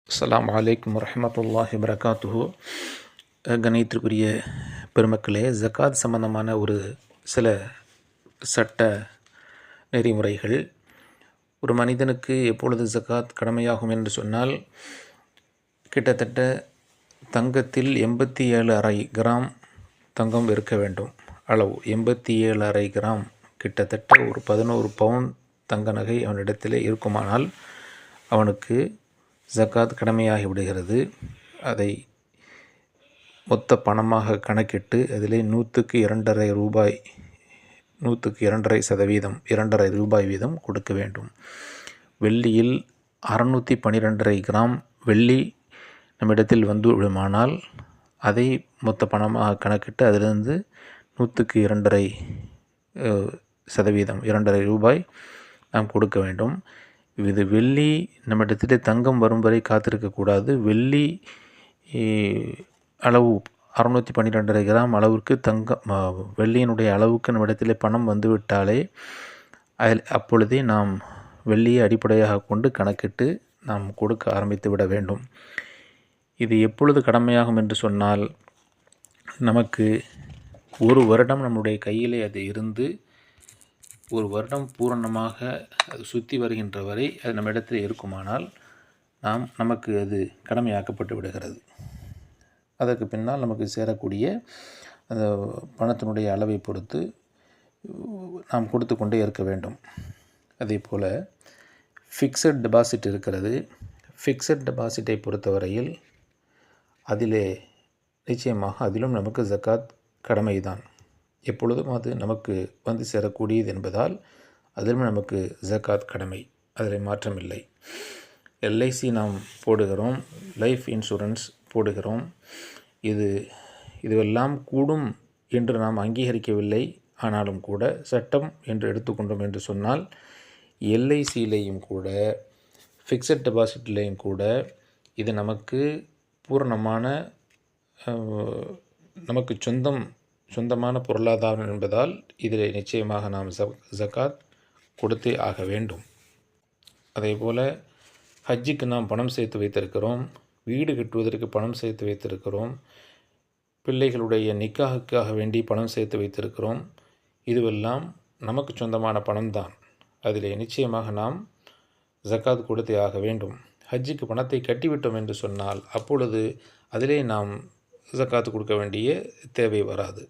அஸ்ஸலாமு அலைக்கும் வரஹ்மத்துல்லாஹி வபரகாத்துஹு. கணியத்திற்குரிய பெருமக்களே, ஜக்காத் சம்பந்தமான ஒரு சில சட்ட நெறிமுறைகள். ஒரு மனிதனுக்கு எப்பொழுது ஜக்காத் கடமையாகும் என்று சொன்னால், கிட்டத்தட்ட தங்கத்தில் 87.5 கிராம் தங்கம் இருக்க வேண்டும். அளவு 87.5 கிராம், கிட்டத்தட்ட ஒரு 11 பவுன் தங்க நகை அவனிடத்தில் இருக்குமானால் அவனுக்கு ஜக்காத் கடமையாகி விடுகிறது. அதை மொத்த பணமாக கணக்கிட்டு அதிலே 100க்கு 2.5 ரூபாய், 100க்கு 2.5%, 2.5 ரூபாய் வீதம் கொடுக்க வேண்டும். வெள்ளியில் 612.5 கிராம் வெள்ளி நம்மிடத்தில் வந்து விடுமானால் அதை மொத்த பணமாக கணக்கிட்டு அதிலிருந்து 100க்கு 2.5%, 2.5 ரூபாய் நாம் கொடுக்க வேண்டும். இது வெள்ளி நம்மிடத்தில் தங்கம் வரும் வரை காத்திருக்கக்கூடாது. வெள்ளி அளவு 612.5 கிராம் அளவிற்கு வெள்ளியினுடைய அளவுக்கு நம்மிடத்தில் பணம் வந்துவிட்டாலே அப்பொழுதே நாம் வெள்ளியை அடிப்படையாக கொண்டு கணக்கிட்டு நாம் கொடுக்க ஆரம்பித்து விட வேண்டும். இது எப்பொழுது கடமையாகும் என்று சொன்னால், நமக்கு ஒரு வருடம் நம்முடைய கையிலே அது இருந்து ஒரு வருடம் பூரணமாக அது சுற்றி வருகின்ற வரை அது நம்ம இடத்தில் இருக்குமானால் நமக்கு அது கடமையாக்கப்பட்டு விடுகிறது. அதற்கு பின்னால் நமக்கு சேரக்கூடிய அந்த பணத்தினுடைய அளவை பொறுத்து நாம் கொடுத்து கொண்டே இருக்க வேண்டும். அதே போல் ஃபிக்ஸட் டெபாசிட் இருக்கிறது. ஃபிக்ஸட் டெபாசிட்டை பொறுத்தவரையில் அதிலே நிச்சயமாக அதிலும் நமக்கு ஜக்காத் கடமைதான். எப்பொழுதும் அது நமக்கு வந்து சேரக்கூடியது என்பதால் அதிலும் நமக்கு ஜக்காத் கடமை, அதில் மாற்றமில்லை. எல்ஐசி நாம் போடுகிறோம், லைஃப் இன்சூரன்ஸ் போடுகிறோம். இதுவெல்லாம் கூடும் என்று நாம் அங்கீகரிக்கவில்லை. ஆனாலும் கூட சட்டம் என்று எடுத்துக்கொண்டோம் என்று சொன்னால், எல்ஐசியிலையும் கூட ஃபிக்ஸட் டெபாசிட்லேயும் கூட இது நமக்கு பூரணமான நமக்கு சொந்தமான பொருளாதாரம் என்பதால் இதில் நிச்சயமாக நாம் ஜக்காத் கொடுத்தே ஆக வேண்டும். அதே போல் ஹஜ்ஜுக்கு நாம் பணம் சேர்த்து வைத்திருக்கிறோம், வீடு கட்டுவதற்கு பணம் சேர்த்து வைத்திருக்கிறோம், பிள்ளைகளுடைய நிக்காஹுக்காக வேண்டி பணம் சேர்த்து வைத்திருக்கிறோம். இதுவெல்லாம் நமக்கு சொந்தமான பணம்தான். அதில் நிச்சயமாக நாம் ஜக்காத் கொடுத்தே ஆக வேண்டும். ஹஜ்ஜுக்கு பணத்தை கட்டிவிட்டோம் என்று சொன்னால் அப்பொழுது அதிலே நாம் ஜக்காத் கொடுக்க வேண்டிய தேவை வராது.